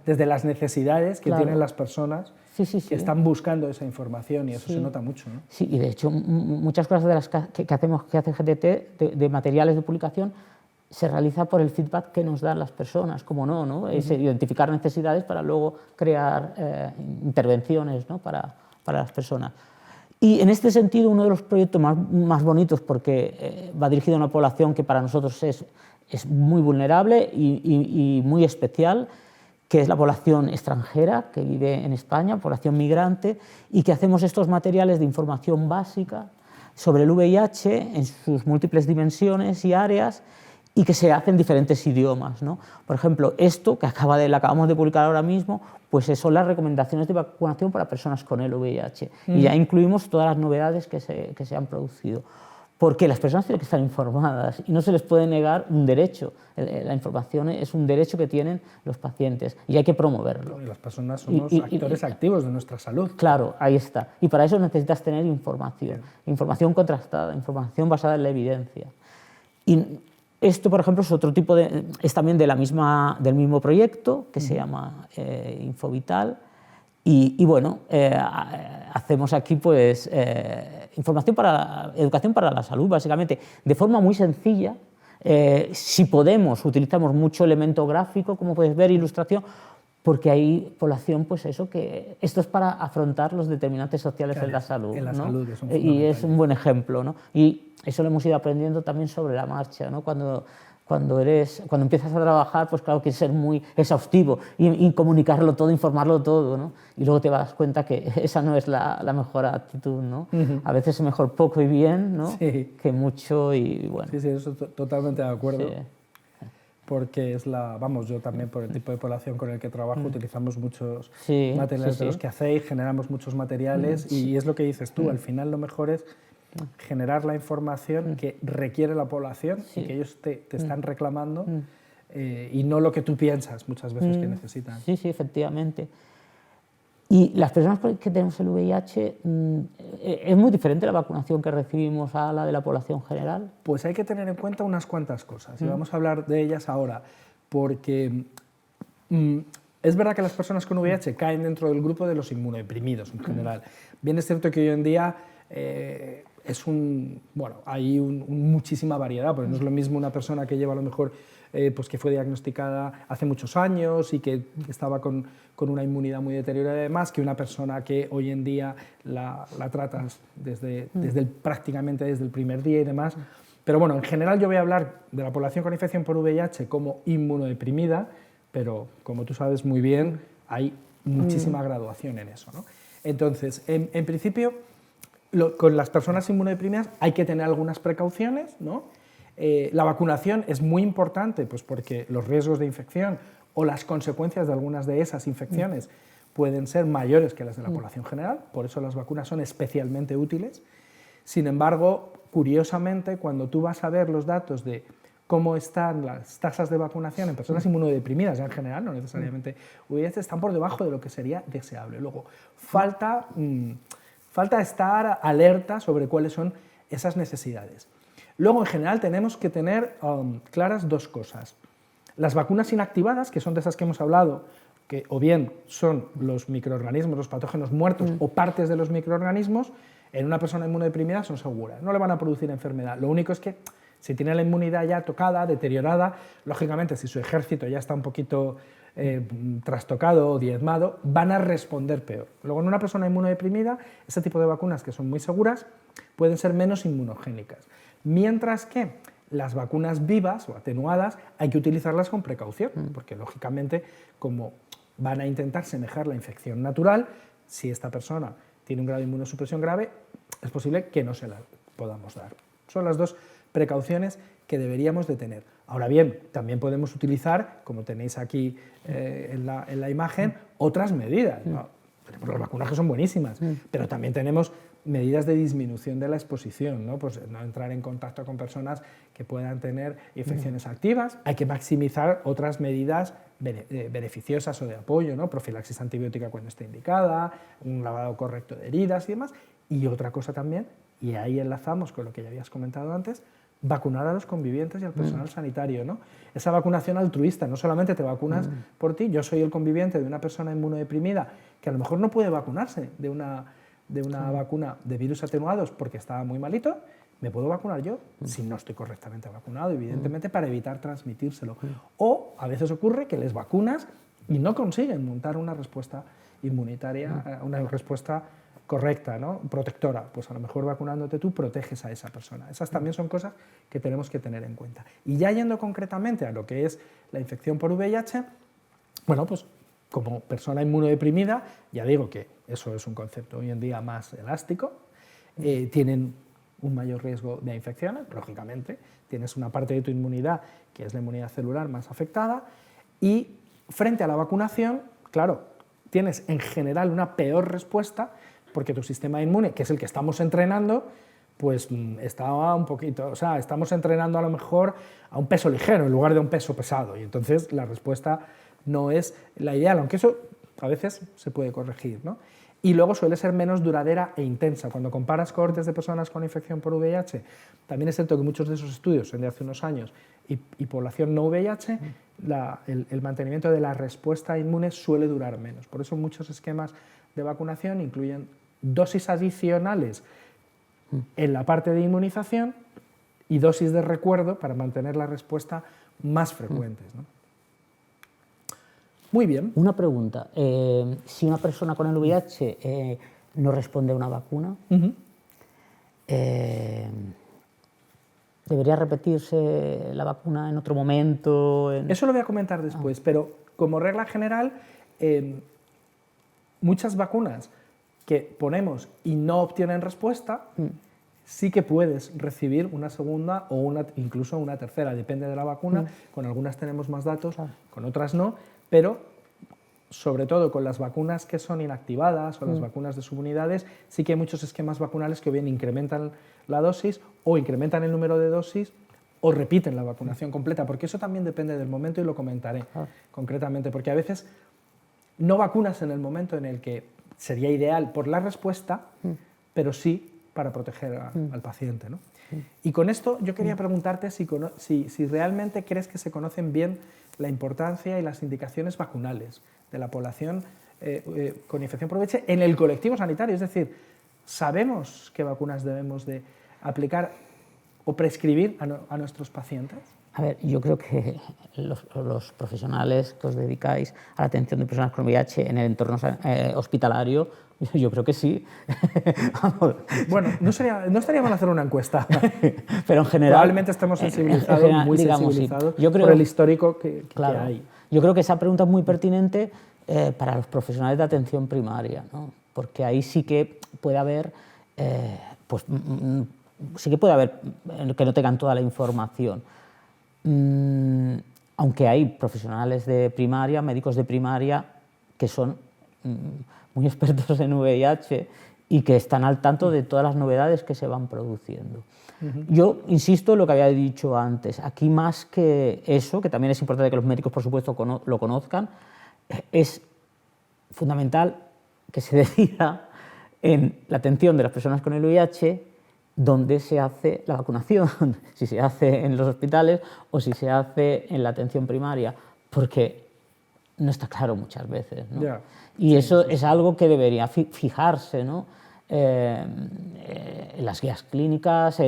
desde las necesidades que tienen las personas que están buscando esa información, y eso se nota mucho, ¿no? Sí, y de hecho muchas cosas de las que hace GTT de materiales de publicación se realiza por el feedback que nos dan las personas, como no, es identificar necesidades para luego crear intervenciones, ¿no? para las personas. Y en este sentido, uno de los proyectos más bonitos, porque va dirigido a una población que para nosotros es muy vulnerable y muy especial, que es la población extranjera que vive en España, población migrante, y que hacemos estos materiales de información básica sobre el VIH en sus múltiples dimensiones y áreas, y que se hace en diferentes idiomas, ¿no? Por ejemplo, esto que acabamos de publicar ahora mismo, pues son las recomendaciones de vacunación para personas con el VIH. Y ya incluimos todas las novedades que se han producido. Porque las personas tienen que estar informadas y no se les puede negar un derecho. La información es un derecho que tienen los pacientes y hay que promoverlo. Y las personas somos actores activos de nuestra salud. Claro, ahí está. Y para eso necesitas tener información. Información contrastada, información basada en la evidencia. Y esto, por ejemplo, es otro tipo es también del mismo proyecto, que se llama Infovital, y bueno, hacemos aquí pues educación para la salud, básicamente, de forma muy sencilla. Si podemos, utilizamos mucho elemento gráfico, como puedes ver, ilustración, porque hay población, pues eso, que esto es para afrontar los determinantes sociales en la salud, en la ¿no? salud, es y es un buen ejemplo, ¿no? Y eso lo hemos ido aprendiendo también sobre la marcha, ¿no? Cuando empiezas a trabajar, pues claro, quieres ser muy exhaustivo y comunicarlo todo, informarlo todo, ¿no? Y luego te das cuenta que esa no es la mejor actitud, ¿no? A veces es mejor poco y bien, ¿no? Que mucho y bueno. Sí, eso totalmente de acuerdo. Sí. Porque yo también por el tipo de población con el que trabajo utilizamos muchos materiales de los que hacéis, generamos muchos materiales y es lo que dices tú, al final lo mejor es generar la información que requiere la población y que ellos te están reclamando y no lo que tú piensas muchas veces que necesitan. Sí, efectivamente. Y las personas que tenemos el VIH, ¿es muy diferente la vacunación que recibimos a la de la población general? Pues hay que tener en cuenta unas cuantas cosas y vamos a hablar de ellas ahora, porque es verdad que las personas con VIH caen dentro del grupo de los inmunodeprimidos en general. Bien es cierto que hoy en día hay muchísima variedad, porque no es lo mismo una persona que lleva a lo mejor pues que fue diagnosticada hace muchos años y que estaba con una inmunidad muy deteriorada y demás, que una persona que hoy en día la tratas prácticamente desde el primer día y demás. Pero bueno, en general yo voy a hablar de la población con infección por VIH como inmunodeprimida, pero como tú sabes muy bien, hay muchísima graduación en eso, ¿no? Entonces, en principio, con las personas inmunodeprimidas hay que tener algunas precauciones, ¿no? La vacunación es muy importante, pues porque los riesgos de infección o las consecuencias de algunas de esas infecciones pueden ser mayores que las de la población general, por eso las vacunas son especialmente útiles. Sin embargo, curiosamente, cuando tú vas a ver los datos de cómo están las tasas de vacunación en personas inmunodeprimidas en general, no necesariamente VIH, están por debajo de lo que sería deseable. Luego, falta estar alerta sobre cuáles son esas necesidades. Luego, en general, tenemos que tener claras dos cosas. Las vacunas inactivadas, que son de esas que hemos hablado, que o bien son los microorganismos, los patógenos muertos o partes de los microorganismos, en una persona inmunodeprimida son seguras, no le van a producir enfermedad. Lo único es que si tiene la inmunidad ya tocada, deteriorada, lógicamente si su ejército ya está un poquito trastocado o diezmado, van a responder peor. Luego en una persona inmunodeprimida, ese tipo de vacunas que son muy seguras pueden ser menos inmunogénicas. Mientras que las vacunas vivas o atenuadas hay que utilizarlas con precaución, porque lógicamente como van a intentar semejar la infección natural, si esta persona tiene un grado de inmunosupresión grave, es posible que no se la podamos dar. Son las dos precauciones que deberíamos de tener. Ahora bien, también podemos utilizar, como tenéis aquí en la imagen, otras medidas, ¿no? Las vacunas que son buenísimas, pero también tenemos medidas de disminución de la exposición, ¿no? Pues no entrar en contacto con personas que puedan tener infecciones activas. Hay que maximizar otras medidas beneficiosas o de apoyo, ¿no? Profilaxis antibiótica cuando esté indicada, un lavado correcto de heridas y demás. Y otra cosa también, y ahí enlazamos con lo que ya habías comentado antes, vacunar a los convivientes y al personal sanitario, ¿no? Esa vacunación altruista, no solamente te vacunas por ti, yo soy el conviviente de una persona inmunodeprimida que a lo mejor no puede vacunarse de una vacuna de virus atenuados porque está muy malito, me puedo vacunar yo si no estoy correctamente vacunado, evidentemente, para evitar transmitírselo. O a veces ocurre que les vacunas y no consiguen montar una respuesta inmunitaria, una respuesta correcta, ¿no? Protectora, pues a lo mejor vacunándote tú proteges a esa persona. Esas también son cosas que tenemos que tener en cuenta. Y ya yendo concretamente a lo que es la infección por VIH, bueno, pues como persona inmunodeprimida, ya digo que eso es un concepto hoy en día más elástico, tienen un mayor riesgo de infecciones, lógicamente, tienes una parte de tu inmunidad que es la inmunidad celular más afectada, y frente a la vacunación, claro, tienes en general una peor respuesta porque tu sistema inmune, que es el que estamos entrenando, pues estaba un poquito, o sea, estamos entrenando a lo mejor a un peso ligero en lugar de un peso pesado, y entonces la respuesta no es la ideal, aunque eso a veces se puede corregir, ¿no? Y luego suele ser menos duradera e intensa. Cuando comparas cohortes de personas con infección por VIH, también es cierto que muchos de esos estudios son de hace unos años y población no VIH, el mantenimiento de la respuesta inmune suele durar menos. Por eso muchos esquemas de vacunación incluyen dosis adicionales en la parte de inmunización y dosis de recuerdo para mantener la respuesta más frecuentes, ¿no? Muy bien. Una pregunta. Si una persona con el VIH no responde a una vacuna, ¿debería repetirse la vacuna en otro momento? Eso lo voy a comentar después, pero como regla general, muchas vacunas que ponemos y no obtienen respuesta, sí que puedes recibir una segunda o incluso una tercera, depende de la vacuna. Con algunas tenemos más datos, con otras no, pero sobre todo con las vacunas que son inactivadas o las vacunas de subunidades, sí que hay muchos esquemas vacunales que o bien incrementan la dosis o incrementan el número de dosis o repiten la vacunación completa, porque eso también depende del momento y lo comentaré concretamente, porque a veces no vacunas en el momento en el que sería ideal por la respuesta, pero sí para proteger al paciente, ¿no? Y con esto yo quería preguntarte si realmente crees que se conocen bien la importancia y las indicaciones vacunales de la población con infección por VIH en el colectivo sanitario. Es decir, ¿sabemos qué vacunas debemos de aplicar o prescribir a nuestros pacientes? A ver, yo creo que los profesionales que os dedicáis a la atención de personas con VIH en el entorno hospitalario, yo creo que sí. Bueno, no estaría mal hacer una encuesta. Pero en general... Probablemente estemos sensibilizados, muy sensibilizados sí. Por el histórico que hay. Yo creo que esa pregunta es muy pertinente para los profesionales de atención primaria, ¿no? Porque ahí sí que puede haber... sí que puede haber que no tengan toda la información. Aunque hay profesionales de primaria, médicos de primaria, que son muy expertos en VIH y que están al tanto de todas las novedades que se van produciendo. Yo insisto en lo que había dicho antes, aquí más que eso, que también es importante que los médicos por supuesto lo conozcan, es fundamental que se decida en la atención de las personas con el VIH dónde se hace la vacunación, si se hace en los hospitales o si se hace en la atención primaria, porque no está claro muchas veces, ¿no? Yeah. Y eso es algo que debería fijarse, ¿no? En las guías clínicas,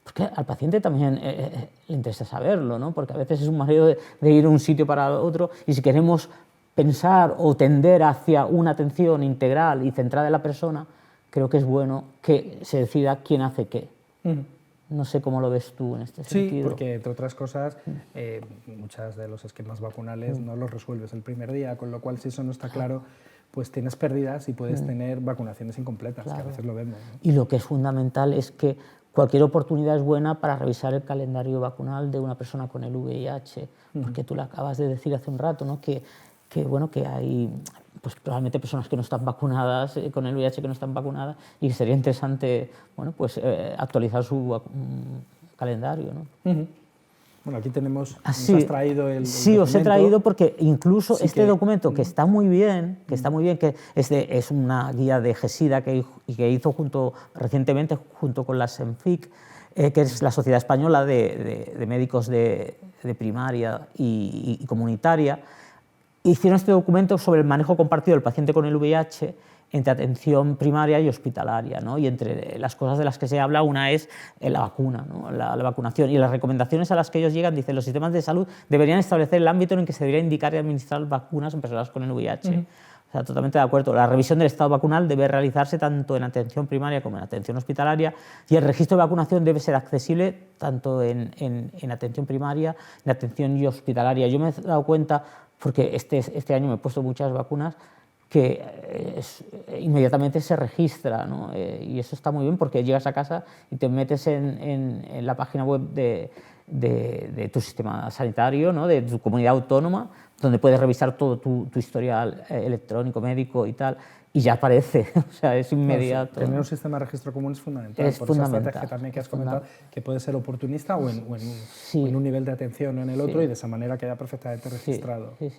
porque al paciente también le interesa saberlo, ¿no? Porque a veces es un mareo de ir de un sitio para otro, y si queremos pensar o tender hacia una atención integral y centrada en la persona, creo que es bueno que se decida quién hace qué. No sé cómo lo ves tú en este sentido. Sí, porque entre otras cosas, muchos de los esquemas vacunales no los resuelves el primer día, con lo cual si eso no está claro, pues tienes pérdidas y puedes tener vacunaciones incompletas, que a Claro. veces lo vemos, ¿no? Y lo que es fundamental es que cualquier oportunidad es buena para revisar el calendario vacunal de una persona con el VIH, porque tú le acabas de decir hace un rato, ¿no? Bueno, que hay pues, probablemente personas que no están vacunadas, con el VIH que no están vacunadas, y sería interesante, bueno, pues, actualizar su calendario, ¿no? Ujú. Bueno, aquí tenemos, Así, nos has traído el sí, os he documento. traído porque incluso Sí este que- documento, que está muy bien, que es una guía de GESIDA que hizo recientemente junto con la SENFIC, que es la Sociedad Española de Médicos de Primaria y Comunitaria, hicieron este documento sobre el manejo compartido del paciente con el VIH entre atención primaria y hospitalaria, ¿no? Y entre las cosas de las que se habla, una es la vacuna, ¿no? la vacunación. Y las recomendaciones a las que ellos llegan, dicen, los sistemas de salud deberían establecer el ámbito en el que se debería indicar y administrar vacunas en personas con el VIH. O sea, totalmente de acuerdo. La revisión del estado vacunal debe realizarse tanto en atención primaria como en atención hospitalaria, y el registro de vacunación debe ser accesible tanto en atención primaria, en atención y hospitalaria. Yo me he dado cuenta, porque este año me he puesto muchas vacunas, que inmediatamente se registra, ¿no? Y eso está muy bien porque llegas a casa y te metes en la página web de tu sistema sanitario, ¿no? De tu comunidad autónoma, donde puedes revisar todo tu historial electrónico, médico y tal, y ya aparece, o sea, es inmediato. Tener ¿no? un sistema de registro común es fundamental. Es por fundamental, esa estrategia también que has comentado, que puede ser oportunista o en Sí. o en un nivel de atención o en el otro, Sí. y de esa manera queda perfectamente registrado. Sí.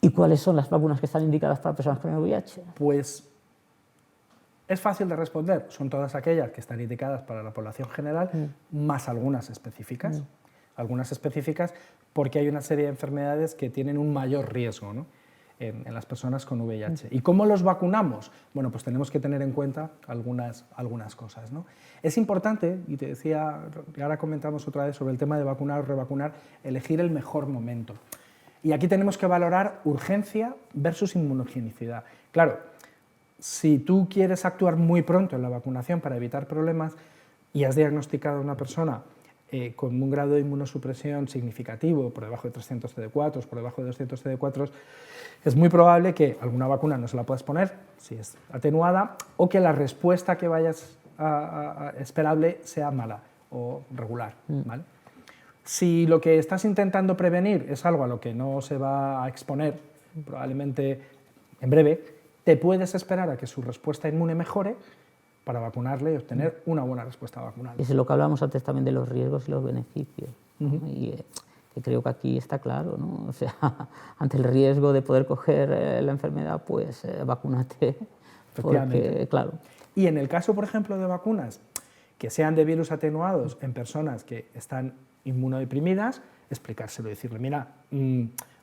¿Y cuáles son las vacunas que están indicadas para personas con VIH? Pues es fácil de responder, son todas aquellas que están indicadas para la población general, más algunas específicas. Algunas específicas porque hay una serie de enfermedades que tienen un mayor riesgo, ¿no? en las personas con VIH. ¿Y cómo los vacunamos? Bueno, pues tenemos que tener en cuenta algunas cosas, ¿no? Es importante, y te decía, y ahora comentamos otra vez sobre el tema de vacunar o revacunar, elegir el mejor momento. Y aquí tenemos que valorar urgencia versus inmunogenicidad. Claro, si tú quieres actuar muy pronto en la vacunación para evitar problemas y has diagnosticado a una persona con un grado de inmunosupresión significativo, por debajo de 300 CD4, por debajo de 200 CD4, es muy probable que alguna vacuna no se la puedas poner, si es atenuada, o que la respuesta que vayas a esperable sea mala o regular, ¿vale? Si lo que estás intentando prevenir es algo a lo que no se va a exponer, probablemente en breve, te puedes esperar a que su respuesta inmune mejore para vacunarle y obtener una buena respuesta vacunal. Es lo que hablábamos antes también de los riesgos y los beneficios, ¿no? Y que creo que aquí está claro, ¿no? O sea, ante el riesgo de poder coger la enfermedad, pues vacúnate, porque, claro. Y en el caso, por ejemplo, de vacunas que sean de virus atenuados en personas que están inmunodeprimidas, explicárselo y decirle, mira,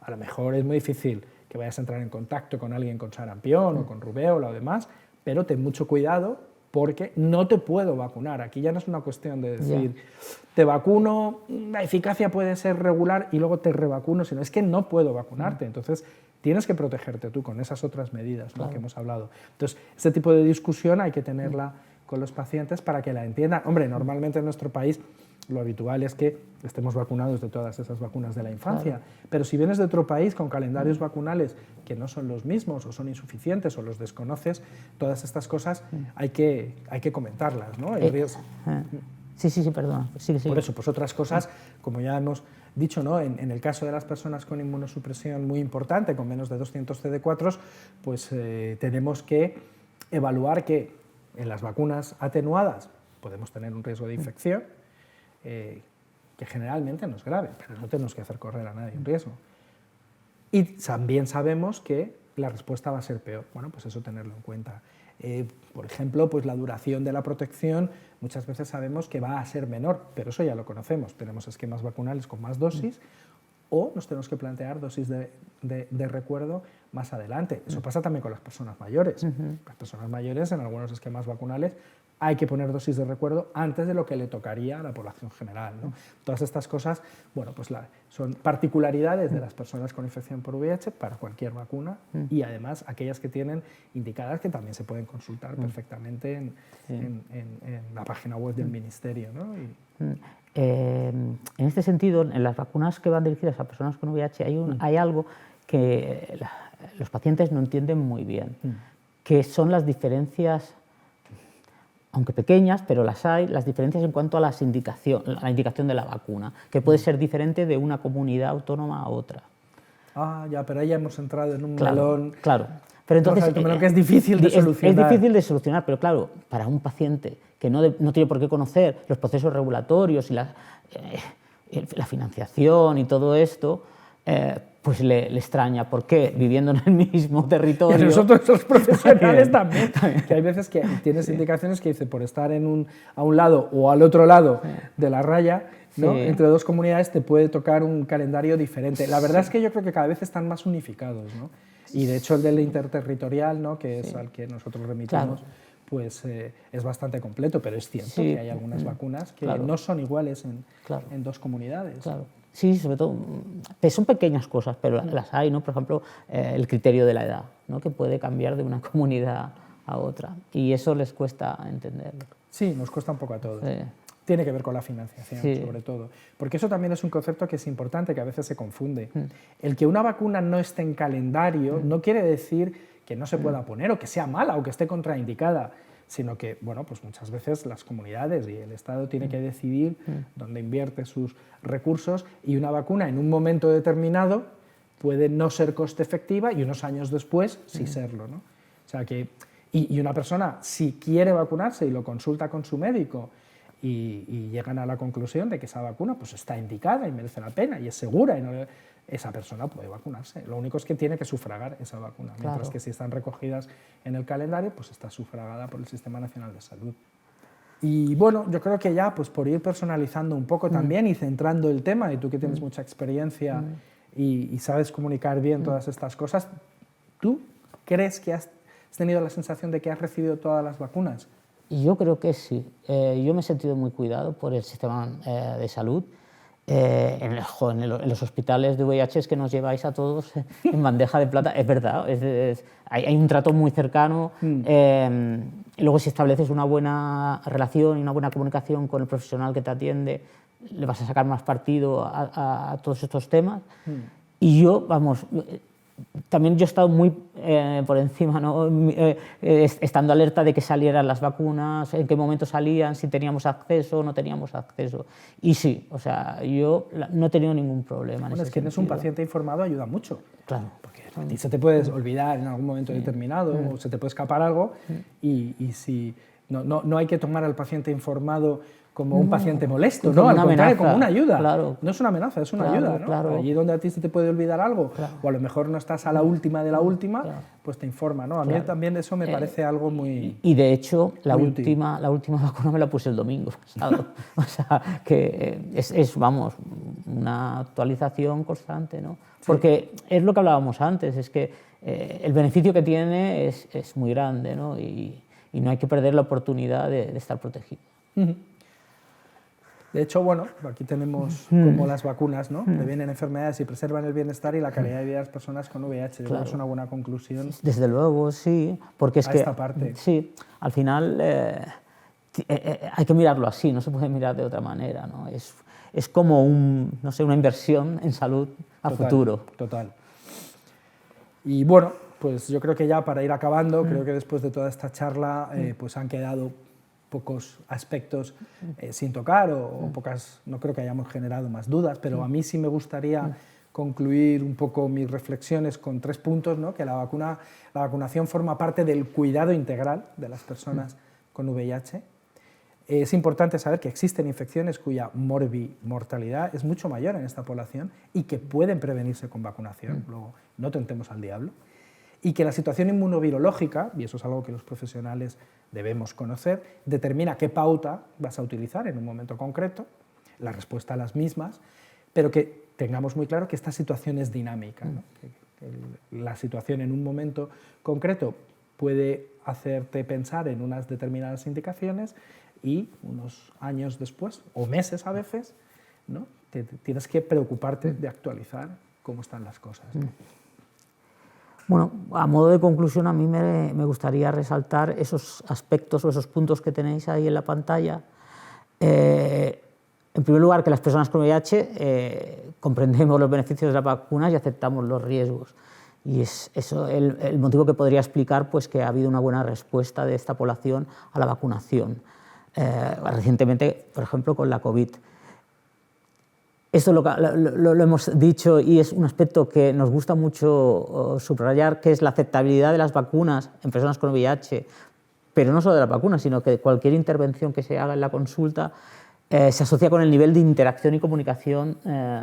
a lo mejor es muy difícil que vayas a entrar en contacto con alguien con sarampión o con rubéola o demás, pero ten mucho cuidado porque no te puedo vacunar. Aquí ya no es una cuestión de decir, te vacuno, la eficacia puede ser regular y luego te revacuno, sino es que no puedo vacunarte. Entonces, tienes que protegerte tú con esas otras medidas, ¿no? que hemos hablado. Entonces, este tipo de discusión hay que tenerla con los pacientes para que la entiendan. Hombre, normalmente en nuestro país lo habitual es que estemos vacunados de todas esas vacunas de la infancia, pero si vienes de otro país con calendarios vacunales que no son los mismos o son insuficientes o los desconoces, todas estas cosas hay que comentarlas, ¿no? Sí, perdona. Por eso, pues otras cosas, como ya hemos dicho, ¿no? en el caso de las personas con inmunosupresión muy importante, con menos de 200 CD4, pues tenemos que evaluar que en las vacunas atenuadas podemos tener un riesgo de infección, que generalmente no es grave, pero no tenemos que hacer correr a nadie un riesgo. Y también sabemos que la respuesta va a ser peor. Bueno, pues eso tenerlo en cuenta. Por ejemplo, pues la duración de la protección muchas veces sabemos que va a ser menor, pero eso ya lo conocemos. Tenemos esquemas vacunales con más dosis o nos tenemos que plantear dosis de recuerdo más adelante. Eso pasa también con las personas mayores. Las personas mayores en algunos esquemas vacunales hay que poner dosis de recuerdo antes de lo que le tocaría a la población general, ¿no? Todas estas cosas, bueno, pues son particularidades de las personas con infección por VIH para cualquier vacuna y además aquellas que tienen indicadas que también se pueden consultar perfectamente en la página web del Ministerio, ¿no? En este sentido, en las vacunas que van dirigidas a personas con VIH hay algo que los pacientes no entienden muy bien, que son las diferencias, aunque pequeñas, pero las hay, las diferencias en cuanto a la indicación de la vacuna, que puede ser diferente de una comunidad autónoma a otra. Ah, ya, pero ahí ya hemos entrado en un Claro, melón. claro. Pero entonces, Un melón que es difícil de solucionar. Es difícil de solucionar, pero claro, para un paciente que no tiene por qué conocer los procesos regulatorios y la financiación y todo esto, pues le extraña. ¿Por qué? Viviendo en el mismo territorio. Y nosotros los profesionales también, que hay veces que tienes indicaciones que dice por estar a un lado o al otro lado de la raya, ¿no? Entre dos comunidades te puede tocar un calendario diferente. La verdad es que yo creo que cada vez están más unificados, ¿no? Y de hecho el del interterritorial, ¿no? Que es al que nosotros remitimos, pues es bastante completo, pero es cierto que hay algunas vacunas que no son iguales en dos comunidades. Claro. Sí, sobre todo, son pequeñas cosas, pero las hay, ¿no? Por ejemplo, el criterio de la edad, ¿no? Que puede cambiar de una comunidad a otra, y eso les cuesta entenderlo. Sí, nos cuesta un poco a todos. Tiene que ver con la financiación, sobre todo, porque eso también es un concepto que es importante, que a veces se confunde. El que una vacuna no esté en calendario no quiere decir que no se pueda poner, o que sea mala, o que esté contraindicada, sino que, bueno, pues muchas veces las comunidades y el Estado tiene que decidir dónde invierte sus recursos, y una vacuna en un momento determinado puede no ser coste efectiva y unos años después sí serlo, ¿no? O sea que, y una persona, si quiere vacunarse y lo consulta con su médico y llegan a la conclusión de que esa vacuna pues está indicada y merece la pena y es segura, y no, esa persona puede vacunarse. Lo único es que tiene que sufragar esa vacuna, mientras que si están recogidas en el calendario, pues está sufragada por el Sistema Nacional de Salud. Y bueno, yo creo que ya, pues por ir personalizando un poco también y centrando el tema, y tú que tienes mucha experiencia y sabes comunicar bien todas estas cosas, ¿tú crees que has tenido la sensación de que has recibido todas las vacunas? Yo creo que sí. Yo me he sentido muy cuidado por el sistema de salud. En los hospitales de VIH es que nos lleváis a todos en bandeja de plata, es verdad, hay un trato muy cercano, y luego si estableces una buena relación y una buena comunicación con el profesional que te atiende, le vas a sacar más partido a todos estos temas. Y yo, vamos, también yo he estado muy por encima, ¿no? Estando alerta de que salieran las vacunas, en qué momento salían, si teníamos acceso o no teníamos acceso. Y sí, o sea, yo no he tenido ningún problema. Bueno, es que eres un paciente informado, ayuda mucho. Claro. Porque a ti se te puede olvidar en algún momento determinado, o se te puede escapar algo, y si no hay que tomar al paciente informado como un paciente molesto, ¿no? Al contrario, como una ayuda. Claro. No es una amenaza, es una ayuda, ¿no? Claro. Allí donde a ti se te puede olvidar algo, o a lo mejor no estás a la última de la última, pues te informa, ¿no? A mí también eso me parece algo muy... Y de hecho, la útil. última vacuna me la puse el domingo pasado. O sea, que vamos, una actualización constante, ¿no? Porque es lo que hablábamos antes, es que el beneficio que tiene es muy grande, ¿no? Y no hay que perder la oportunidad de estar protegido. De hecho, bueno, aquí tenemos como las vacunas, ¿no? Previenen enfermedades y preservan el bienestar y la calidad de vida de las personas con VIH. Yo creo que es una buena conclusión. Desde luego, sí, porque es que... esta parte. Sí, al final hay que mirarlo así, no se puede mirar de otra manera, ¿no? Es como no sé, una inversión en salud a futuro. Total. Y bueno, pues yo creo que ya para ir acabando, creo que después de toda esta charla, pues han quedado pocos aspectos sin tocar, o pocas, no creo que hayamos generado más dudas, pero a mí sí me gustaría concluir un poco mis reflexiones con 3 puntos, ¿no? Que la vacunación forma parte del cuidado integral de las personas con VIH. Es importante saber que existen infecciones cuya mortalidad es mucho mayor en esta población y que pueden prevenirse con vacunación, luego no tentemos al diablo, y que la situación inmunovirológica, y eso es algo que los profesionales debemos conocer, determina qué pauta vas a utilizar en un momento concreto, la respuesta a las mismas, pero que tengamos muy claro que esta situación es dinámica, ¿no? Que la situación en un momento concreto puede hacerte pensar en unas determinadas indicaciones y unos años después, o meses a veces, ¿no? Tienes que preocuparte de actualizar cómo están las cosas, ¿no? Bueno, a modo de conclusión, a mí me gustaría resaltar esos aspectos o esos puntos que tenéis ahí en la pantalla. En primer lugar, que las personas con VIH comprendemos los beneficios de las vacunas y aceptamos los riesgos. Y es eso el motivo que podría explicar pues, que ha habido una buena respuesta de esta población a la vacunación. Recientemente, por ejemplo, con la COVID. Esto lo hemos dicho y es un aspecto que nos gusta mucho subrayar, que es la aceptabilidad de las vacunas en personas con VIH, pero no solo de las vacunas, sino que cualquier intervención que se haga en la consulta se asocia con el nivel de interacción y comunicación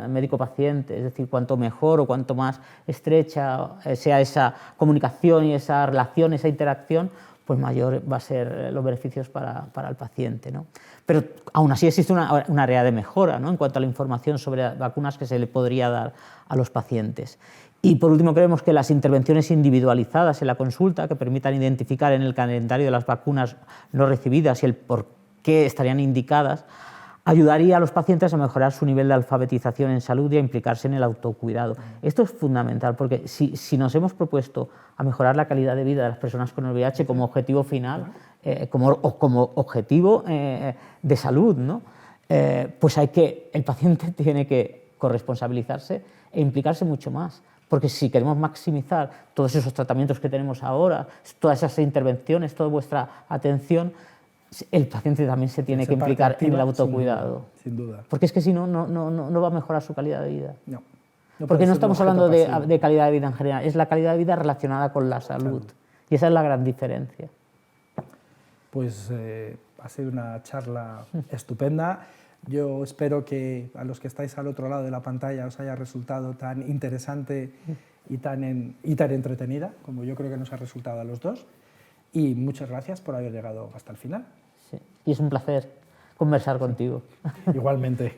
médico-paciente, es decir, cuanto mejor o cuanto más estrecha sea esa comunicación y esa relación, esa interacción, pues mayor va a ser los beneficios para el paciente, ¿no? Pero aún así existe una área de mejora, ¿no?, en cuanto a la información sobre vacunas que se le podría dar a los pacientes. Y por último, creemos que las intervenciones individualizadas en la consulta, que permitan identificar en el calendario de las vacunas no recibidas y el por qué estarían indicadas, ayudaría a los pacientes a mejorar su nivel de alfabetización en salud y a implicarse en el autocuidado. Esto es fundamental, porque si nos hemos propuesto a mejorar la calidad de vida de las personas con el VIH como objetivo final, como objetivo de salud, ¿no?, pues el paciente tiene que corresponsabilizarse e implicarse mucho más. Porque si queremos maximizar todos esos tratamientos que tenemos ahora, todas esas intervenciones, toda vuestra atención, el paciente también se tiene que implicar en el autocuidado. Sin duda. Porque es que si no, no va a mejorar su calidad de vida. No Porque no estamos hablando de calidad de vida en general, es la calidad de vida relacionada con la salud. Y esa es la gran diferencia. Pues ha sido una charla estupenda. Yo espero que a los que estáis al otro lado de la pantalla os haya resultado tan interesante y tan entretenida como yo creo que nos ha resultado a los dos. Y muchas gracias por haber llegado hasta el final. Sí. Y es un placer conversar contigo. Igualmente.